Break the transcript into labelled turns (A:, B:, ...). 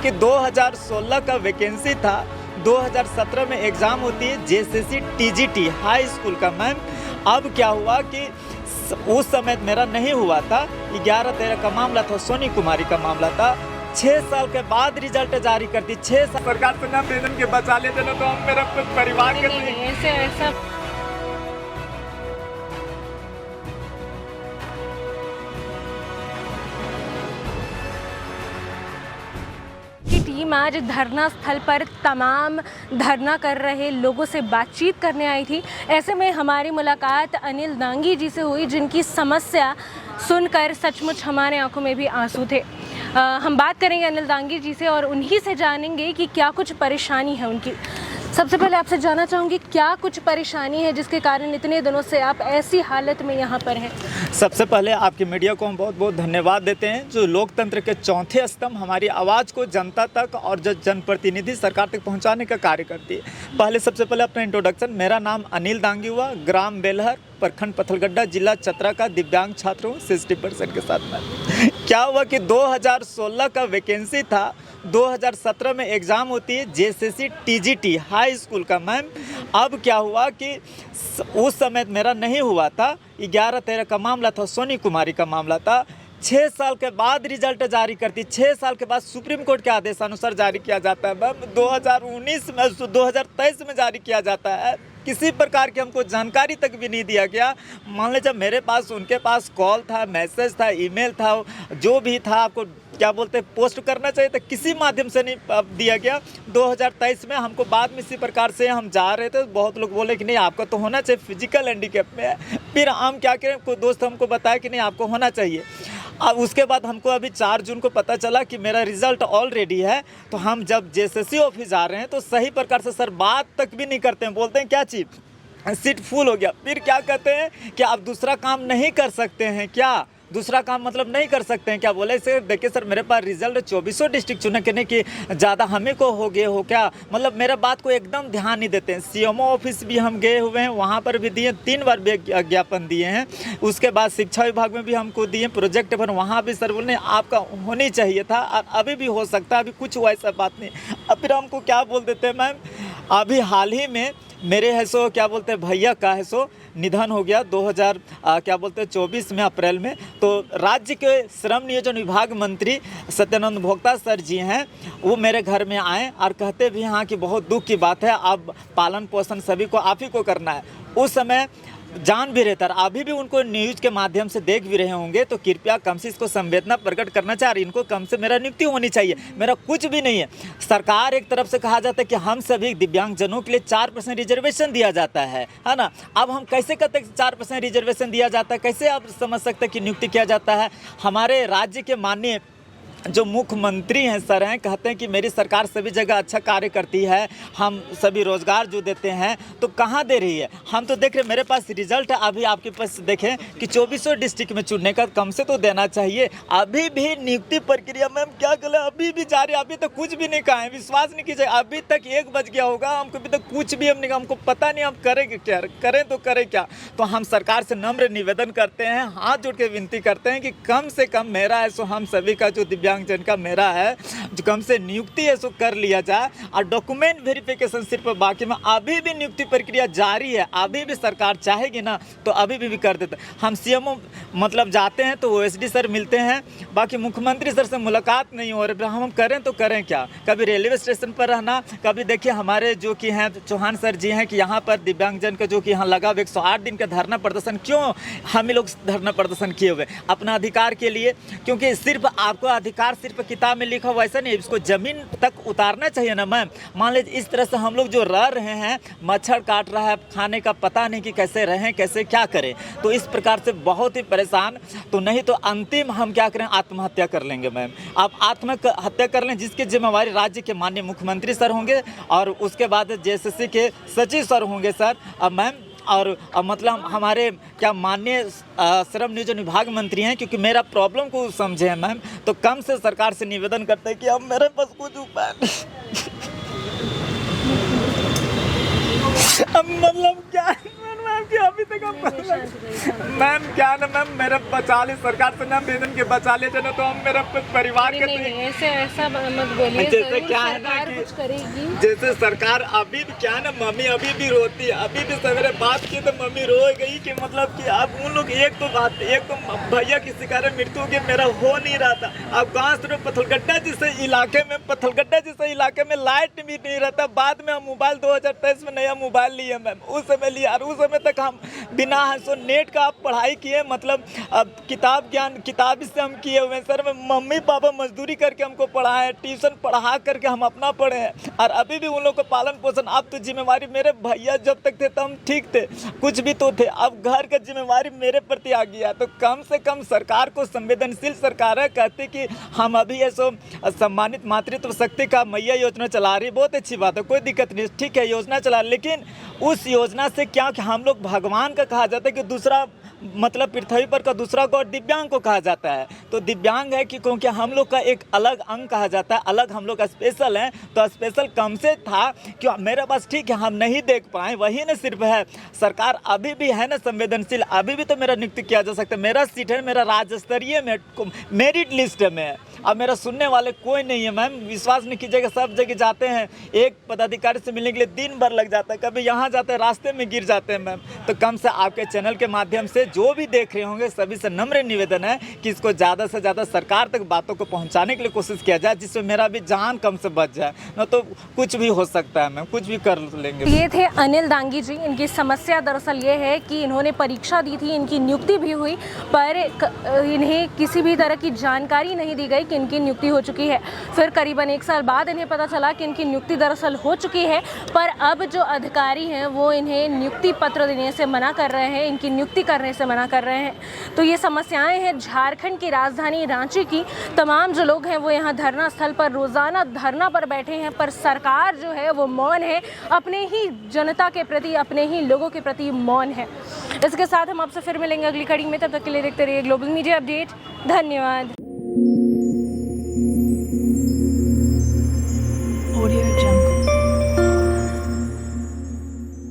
A: कि 2016 का वैकेंसी था, 2017 में एग्ज़ाम होती है जेएसएससी टीजीटी हाई स्कूल का मैम। अब क्या हुआ कि उस समय मेरा नहीं हुआ था, 11-13 का मामला था, सोनी कुमारी का मामला था। 6 साल के बाद रिजल्ट जारी कर दी। 6 साल सरकार से ना बेदन के बचा लेते ना, तो हम मेरा परिवार के
B: ऐसा टीम आज धरना स्थल पर तमाम धरना कर रहे लोगों से बातचीत करने आई थी। ऐसे में हमारी मुलाकात अनिल दांगी जी से हुई, जिनकी समस्या सुनकर सचमुच हमारे आंखों में भी आंसू थे। हम बात करेंगे अनिल दांगी जी से और उन्हीं से जानेंगे कि क्या कुछ परेशानी है उनकी। सबसे पहले आपसे जानना चाहूँगी, क्या कुछ परेशानी है जिसके कारण इतने दिनों से आप ऐसी हालत में यहाँ पर हैं?
A: सबसे पहले आपकी मीडिया को हम बहुत बहुत धन्यवाद देते हैं, जो लोकतंत्र के चौथे स्तंभ हमारी आवाज़ को जनता तक और जो जनप्रतिनिधि सरकार तक पहुंचाने का कार्य करती है। पहले सबसे पहले अपना इंट्रोडक्शन, मेरा नाम अनिल दांगी हुआ, ग्राम बेलहर, प्रखंड पथलगड्डा, जिला चतरा का दिव्यांग छात्र हूँ 60% के साथ में। क्या हुआ कि 2016 का वैकेंसी था, 2017 में एग्ज़ाम होती है जेएसएससी टीजीटी हाई स्कूल का मैम। अब क्या हुआ कि उस समय मेरा नहीं हुआ था, 11-13 का मामला था, सोनी कुमारी का मामला था। 6 साल के बाद रिजल्ट जारी करती, 6 साल के बाद सुप्रीम कोर्ट के आदेशानुसार जारी किया जाता है मैम। 2023 में जारी किया जाता है। किसी प्रकार की हमको जानकारी तक भी नहीं दिया गया। मान लीजिए जब मेरे पास उनके पास कॉल था, मैसेज था, ईमेल था, जो भी था, आपको क्या बोलते हैं पोस्ट करना चाहिए था, किसी माध्यम से नहीं दिया गया। 2023 में हमको बाद में इसी प्रकार से हम जा रहे थे, बहुत लोग बोले कि नहीं आपका तो होना चाहिए, फिजिकल हैंडीकैप में है। फिर हम क्या करें, कोई दोस्त हमको बताया कि नहीं आपको होना चाहिए। अब उसके बाद हमको अभी 4 जून को पता चला कि मेरा रिज़ल्ट ऑलरेडी है। तो हम जब जेएसएससी ऑफिस जा रहे हैं तो सही प्रकार से सर बात तक भी नहीं करते हैं, बोलते हैं क्या चीज़ सीट फुल हो गया। फिर क्या कहते हैं कि आप दूसरा काम नहीं कर सकते हैं क्या, दूसरा काम मतलब नहीं कर सकते हैं क्या। बोले सर देखिए सर मेरे पास रिजल्ट 24 डिस्ट्रिक्ट चुने करने की ज़्यादा हमें को हो गए हो क्या, मतलब मेरा बात को एकदम ध्यान नहीं देते हैं। सीएमओ ऑफिस भी हम गए हुए हैं, वहाँ पर भी दिए, 3 बार ज्ञापन दिए हैं। उसके बाद शिक्षा विभाग में भी हमको दिए प्रोजेक्ट पर, वहाँ भी सर बोले आपका होनी चाहिए था और अभी भी हो सकता है, अभी कुछ वैसा बात नहीं। अब फिर हमको क्या बोल देते हैं मैम, अभी हाल ही में मेरे है सो क्या बोलते हैं भैया का है सो निधन हो गया 2024 में अप्रैल में। तो राज्य के श्रम नियोजन विभाग मंत्री सत्यानंद भोक्ता सर जी हैं, वो मेरे घर में आए और कहते भी हाँ कि बहुत दुख की बात है, अब पालन पोषण सभी को आप ही को करना है। उस समय जान भी रहता, अभी भी उनको न्यूज़ के माध्यम से देख भी रहे होंगे, तो कृपया कम से इसको संवेदना प्रकट करना चाह रही, इनको कम से मेरा नियुक्ति होनी चाहिए। मेरा कुछ भी नहीं है। सरकार एक तरफ से कहा जाता है कि हम सभी दिव्यांगजनों के लिए 4% रिजर्वेशन दिया जाता है ना। अब हम कैसे कहते हैं 4% रिजर्वेशन दिया जाता है, कैसे आप समझ सकते हैं कि नियुक्ति किया जाता है। हमारे राज्य के माननीय जो मुख्यमंत्री हैं सर हैं, कहते हैं कि मेरी सरकार सभी जगह अच्छा कार्य करती है, हम सभी रोज़गार जो देते हैं, तो कहाँ दे रही है। हम तो देख रहे मेरे पास रिजल्ट है, अभी आपके पास देखें कि 24 डिस्ट्रिक्ट में चुनने का कम से तो देना चाहिए। अभी भी नियुक्ति प्रक्रिया मैम क्या करें, अभी भी जारी, अभी तक कुछ भी नहीं कहा है, विश्वास नहीं कीजिए। अभी तक 1 बज गया होगा, हमको अभी तक कुछ भी हमको पता नहीं हम करेंगे क्या, करें तो करें क्या। तो हम सरकार से नम्र निवेदन करते हैं, हाथ जोड़ के विनती करते हैं कि कम से कम मेरा है सो हम सभी का जो दिव्यांगजन का मेरा है जो कम से नियुक्ति है सो कर लिया जाए। और डॉक्यूमेंट वेरिफिकेशन सिर्फ बाकी में, अभी भी नियुक्ति प्रक्रिया जारी है, अभी भी सरकार चाहेगी ना तो अभी भी कर देते। हम सीएमओ मतलब जाते हैं तो ओएसडी सर मिलते हैं, बाकी मुख्यमंत्री सर से मुलाकात नहीं हो रही। हम करें तो करें क्या, कभी रेलवे स्टेशन पर रहना, कभी देखिए हमारे जो कि हैं चौहान सर जी हैं कि यहाँ पर दिव्यांगजन का जो कि यहाँ लगा 108 दिन का धरना प्रदर्शन, क्यों हम लोग धरना प्रदर्शन किए हुए अपना अधिकार के लिए, क्योंकि सिर्फ आपको अधिकार सिर्फ किताब में लिखा हुआ ऐसा नहीं, इसको ज़मीन तक उतारना चाहिए ना मैम। मान लीजिए इस तरह से हम लोग जो रह रहे हैं, मच्छर काट रहा है, खाने का पता नहीं कि कैसे रहें, कैसे क्या करें, तो इस प्रकार से बहुत ही परेशान। तो नहीं तो अंतिम हम क्या करें, आत्महत्या कर लेंगे मैम। आप आत्महत्या कर लें, जिसकी जिम्मेवारी राज्य के माननीय मुख्यमंत्री सर होंगे और उसके बाद जेएसएससी के सचिव सर होंगे सर मैम, और मतलब हमारे क्या माननीय श्रम नियोजन विभाग मंत्री हैं, क्योंकि मेरा प्रॉब्लम को समझे हैं मैम। तो कम से सरकार से निवेदन करते हैं कि अब मेरे पास कुछ उपाय अब मतलब क्या कि अभी तक मैम क्या ना मैम मेरा बचा ले सरकार से ना वेतन के बचा ले ना तो हम मेरा परिवार के
B: ऐसा मत बोलिए।
A: जैसे क्या है ना
B: सरकार
A: कि
B: कुछ करेगी।
A: जैसे सरकार अभी भी क्या है ना मम्मी अभी भी रोती है, अभी भी सवेरे बात की तो मम्मी रो गई कि मतलब कि अब उन लोग एक तो भैया किसी कारण मृत्यु के मेरा हो नहीं रहा था। अब गाँव से पत्थलगड्ढा जैसे इलाके में लाइट भी नहीं रहता। बाद में हम मोबाइल 2023 में नया मोबाइल लिए मैम, उस समय लिया और उस समय तक हम बिना नेट का आप पढ़ाई किए मतलब अब किताब से हम किए हुए सर। मम्मी पापा मजदूरी करके हमको पढ़ाए, ट्यूशन पढ़ा करके हम अपना पढ़े हैं और अभी भी उन लोग को पालन पोषण। अब तो जिम्मेवारी मेरे भैया जब तक थे तो हम ठीक थे, कुछ भी तो थे, अब घर का जिम्मेवारी मेरे प्रति आ गया। तो कम से कम सरकार को, संवेदनशील सरकार है, कहती कि हम अभी ऐसो सम्मानित मातृत्व शक्ति का मैया योजना चला रही, बहुत अच्छी बात है, कोई दिक्कत नहीं, ठीक है योजना चला, लेकिन उस योजना से क्या कि हम लोग भगवान का कहा जाता है कि दूसरा मतलब पृथ्वी पर का दूसरा गॉड दिव्यांग को कहा जाता है। तो दिव्यांग है कि क्योंकि हम लोग का एक अलग अंग कहा जाता है, अलग हम लोग का स्पेशल है। तो स्पेशल कम से था कि मेरे पास ठीक है हम नहीं देख पाए, वही ना सिर्फ है। सरकार अभी भी है ना संवेदनशील, अभी भी तो मेरा नियुक्ति किया जा सकता है। मेरा सीट है, मेरा राज्य स्तरीय में मेरिट लिस्ट में है। अब मेरा सुनने वाले कोई नहीं है मैम, विश्वास नहीं कीजिएगा, सब जगह जाते हैं एक पदाधिकारी से मिलने के लिए दिन भर लग जाता है, कभी यहाँ जाते हैं रास्ते में गिर जाते हैं मैम। तो कम से आपके चैनल के माध्यम से जो भी देख रहे होंगे सभी से नम्र निवेदन है कि इसको ज़्यादा से ज़्यादा सरकार तक बातों को पहुँचाने के लिए कोशिश किया जाए, जिससे मेरा भी जान कम से बच जाए, न तो कुछ भी हो सकता है मैम, कुछ भी कर लेंगे।
B: ये थे अनिल दांगी जी। इनकी समस्या दरअसल ये है कि इन्होंने परीक्षा दी थी, इनकी नियुक्ति भी हुई, पर इन्हें किसी भी तरह की जानकारी नहीं दी गई कि इनकी नियुक्ति हो चुकी है। फिर करीबन 1 साल बाद इन्हें पता चला कि इनकी नियुक्ति दरअसल हो चुकी है, पर अब जो अधिकारी हैं वो इन्हें नियुक्ति पत्र देने से मना कर रहे हैं, इनकी नियुक्ति करने से मना कर रहे हैं। तो ये समस्याएं हैं झारखंड की राजधानी रांची की। तमाम जो लोग हैं वो यहाँ धरना स्थल पर रोजाना धरना पर बैठे हैं, पर सरकार जो है वो मौन है, अपने ही जनता के प्रति, अपने ही लोगों के प्रति मौन है। इसके साथ हम आपसे फिर मिलेंगे अगली कड़ी में, तब तक के लिए देखते रहिए ग्लोबल मीडिया अपडेट। धन्यवाद।